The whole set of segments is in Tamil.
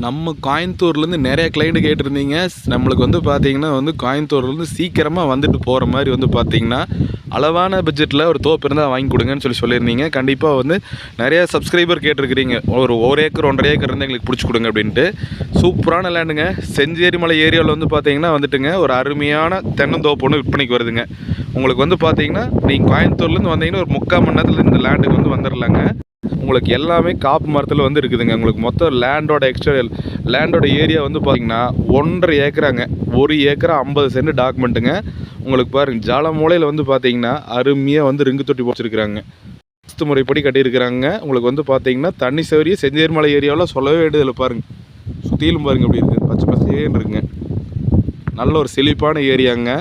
நம்ம கோயம்புத்தூர்லேருந்து நிறைய கிளைண்ட் கேட்டிருந்தீங்க. நம்மளுக்கு வந்து பார்த்தீங்கன்னா கோயம்புத்தூர்லேருந்து சீக்கிரமாக வந்துட்டு போகிற மாதிரி வந்து பார்த்தீங்கன்னா அளவான பட்ஜெட்டில் ஒரு தோப்பு இருந்தால் வாங்கி கொடுங்கன்னு சொல்லியிருந்தீங்க. கண்டிப்பாக நிறைய சப்ஸ்கிரைபர் கேட்டிருக்கிறீங்க. ஒரு ஏக்கர் 1.5 ஏக்கர் இருந்தால் எங்களுக்கு பிடிச்சி கொடுங்க அப்படின்ட்டு. சூப்பரான லேண்டுங்க. செஞ்சேரி மலை ஏரியாவில் பார்த்தீங்கன்னா வந்துட்டுங்க ஒரு அருமையான தென்னந்தோப்பு ஒன்று விற்பனைக்கு வருதுங்க. உங்களுக்கு பார்த்தீங்கன்னா நீங்கள் கோயம்புத்தூர்லேருந்து வந்தீங்கன்னா ஒரு 3/4 மணி நேரத்தில் இந்த லேண்டுக்கு வந்துடலாங்க. உங்களுக்கு எல்லாமே காப்பு மரத்தில் இருக்குதுங்க. உங்களுக்கு மொத்தம் லேண்டோட ஏரியா பார்த்தீங்கன்னா 1.5 ஏக்கராங்க. 1 ஏக்கரா 50 சென்ட் டாக்குமெண்ட்டுங்க. உங்களுக்கு பாருங்கள், ஜால மூலையில் பார்த்தீங்கன்னா அருமையாக ரிங்கு தொட்டி போச்சிருக்கிறாங்க. வாஸ்து முறைப்படி கட்டியிருக்கிறாங்க. உங்களுக்கு பார்த்தீங்கன்னா தண்ணி சௌகரியம் செஞ்சேரிமலை ஏரியாவில் சொல்லவே வேண்டியதில்லை. பாருங்கள், சுற்றிலும் பாருங்கள் எப்படி இருக்குது, பச்சை பசேன்னு இருக்குங்க. நல்ல ஒரு செழிப்பான ஏரியாங்க.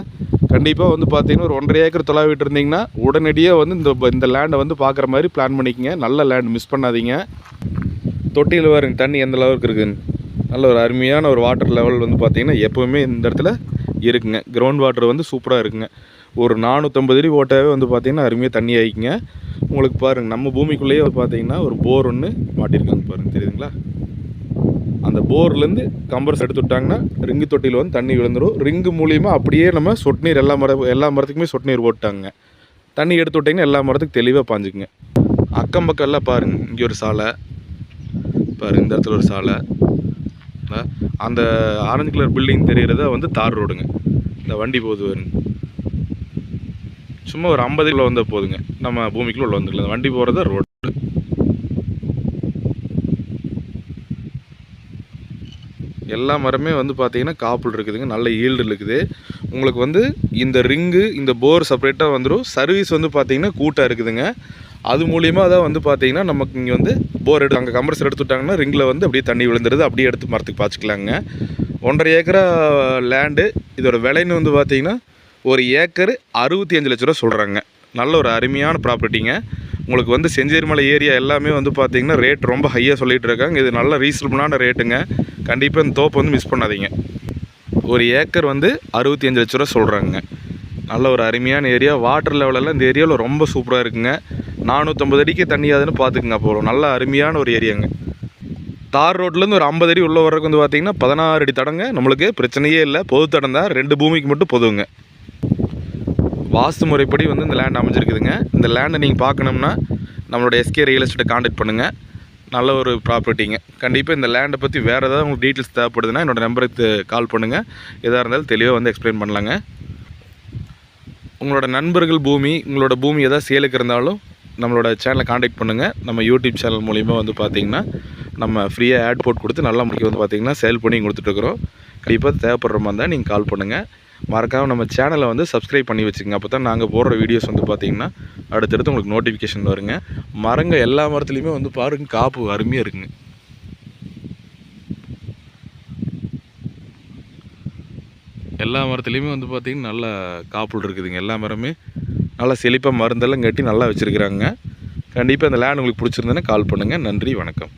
கண்டிப்பாக பார்த்தீங்கன்னா ஒரு 1.5 ஏக்கர் தொலைவிட்டு இருந்தீங்கன்னா உடனடியாக இந்த லேண்டை பார்க்குற மாதிரி பிளான் பண்ணிக்கங்க. நல்ல லேண்ட், மிஸ் பண்ணாதீங்க. தொட்டியில் பாருங்க தண்ணி எந்த லெவலுக்கு இருக்குதுன்னு. நல்ல ஒரு அருமையான ஒரு வாட்டர் லெவல் பார்த்தீங்கன்னா எப்போவுமே இந்த இடத்துல இருக்குங்க. கிரவுண்ட் வாட்டர் சூப்பராக இருக்குங்க. ஒரு 450 அடி ஓட்டாவே பார்த்தீங்கன்னா அருமையாக தண்ணி ஆகிக்குங்க. உங்களுக்கு பாருங்கள், நம்ம பூமிக்குள்ளேயே பார்த்தீங்கன்னா ஒரு போர் ஒன்று மாட்டியிருக்காங்க. பாருங்கள், தெரியுதுங்களா? அந்த போர்லேருந்து கம்பர்ஸ் எடுத்து விட்டாங்கன்னா ரிங்கு தொட்டியில் தண்ணி விழுந்துடும். ரிங்கு மூலியமாக அப்படியே நம்ம சொட்டு நீர் எல்லா மரத்துக்குமே சொட்டு நீர் போட்டாங்க. தண்ணி எடுத்து விட்டிங்கன்னா எல்லா மரத்துக்கும் தெளிவாக பாஞ்சுக்குங்க. அக்கம் பக்கம் எல்லாம் பாருங்கள், இங்கே ஒரு சாலை பாருங்கள், இந்த இடத்துல ஒரு சாலை. அந்த ஆரஞ்சு கலர் பில்டிங் தெரிகிறத தார் ரோடுங்க. இந்த வண்டி போகுது வருங்க. சும்மா ஒரு 50 கிலோ வந்தால் போதுங்க, நம்ம பூமிக்குள்ளே உள்ள வந்துக்கலாம். வண்டி போகிறத ரோடு. எல்லா மரமே பார்த்தீங்கன்னா காப்பில் இருக்குதுங்க. நல்ல ஈல்டு இருக்குது. உங்களுக்கு இந்த ரிங்கு இந்த போர் செப்பரேட்டாக வந்துடும். சர்வீஸ் பார்த்தீங்கன்னா கூட்டாக இருக்குதுங்க. அது மூலியமாக தான் பார்த்தீங்கன்னா நமக்கு இங்கே போர் அங்கே கம்ப்ரஸர் எடுத்து விட்டாங்கன்னா ரிங்கில் அப்படியே தண்ணி விழுந்துருது. அப்படியே எடுத்து மரத்துக்கு பாய்ச்சிக்கலாங்க. 1.5 ஏக்கரா லேண்டு. இதோட விலைன்னு பார்த்தீங்கன்னா ஒரு ஏக்கர் 65 லட்ச ரூபா சொல்கிறாங்க. நல்ல ஒரு அருமையான ப்ராப்பர்ட்டிங்க. உங்களுக்கு செஞ்சேரி மலை ஏரியா எல்லாமே பார்த்தீங்கன்னா ரேட் ரொம்ப ஹையாக சொல்லிகிட்டு இருக்காங்க. இது நல்ல ரீசனபிளான ரேட்டுங்க. கண்டிப்பாக இந்த தோப்பு மிஸ் பண்ணாதீங்க. ஒரு ஏக்கர் 65 லட்ச ரூபா சொல்கிறாங்க. நல்ல ஒரு அருமையான ஏரியா. வாட்டர் லெவலெல்லாம் இந்த ஏரியாவில் ரொம்ப சூப்பராக இருக்குங்க. 450 அடிக்கு தண்ணியாதுன்னு பார்த்துக்குங்க. அப்போ நல்ல அருமையான ஒரு ஏரியாங்க. தார் ரோட்லேருந்து ஒரு 50 அடி உள்ள வர்றதுக்கு பார்த்தீங்கன்னா 16 அடி தடங்க. நம்மளுக்கு பிரச்சனையே இல்லை. பொது தடம் தான். 2 பூமிக்கு மட்டும் பொதுவுங்க. வாஸ்து முறைப்படி இந்த லேண்ட் அமைஞ்சிருக்குதுங்க. இந்த லேண்டை நீங்கள் பார்க்கணும்னா நம்மளோட எஸ்கே ரியல் எஸ்டேட்டை கான்டாக்ட் பண்ணுங்கள். நல்ல ஒரு ப்ராப்பர்ட்டிங்க. கண்டிப்பாக இந்த லேண்டை பற்றி வேறு ஏதாவது உங்களுக்கு டீட்டெயில்ஸ் தேவைப்படுதுன்னா என்னோடய நம்பருக்கு கால் பண்ணுங்கள். எதாக இருந்தாலும் தெளிவாக எக்ஸ்பிளைன் பண்ணலாங்க. உங்களோட நண்பர்கள் உங்களோட பூமி எதாவது சேலுக்கு இருந்தாலும் நம்மளோட சேனலை கான்டாக்ட் பண்ணுங்கள். நம்ம யூடியூப் சேனல் மூலிமா பார்த்தீங்கன்னா நம்ம ஃப்ரீயாக ஆட் போட்டு கொடுத்து நல்லா முறைக்கு பார்த்தீங்கன்னா சேல் பண்ணி கொடுத்துட்ருக்குறோம். கண்டிப்பாக தேவைப்படுற மாதிரி தான் நீங்கள் கால் பண்ணுங்கள். மறக்காமல் நம்ம சேனலை சப்ஸ்கிரைப் பண்ணி வச்சுக்கோங்க. அப்போ தான் நாங்கள் போடுற வீடியோஸ் பார்த்தீங்கன்னா அடுத்தடுத்து உங்களுக்கு நோட்டிஃபிகேஷன் வருங்க. மரங்க எல்லா மரத்துலேயுமே பாருங்கள், காப்பு அருமையாக இருக்குங்க. எல்லா மரத்துலேயுமே பார்த்தீங்கன்னா நல்லா காப்புள் இருக்குதுங்க. எல்லா மரமே நல்லா செழிப்பாக மருந்தெல்லாம் கட்டி நல்லா வச்சுருக்குறாங்க. கண்டிப்பாக இந்த லேண்ட் உங்களுக்கு பிடிச்சிருந்தேன்னா கால் பண்ணுங்கள். நன்றி, வணக்கம்.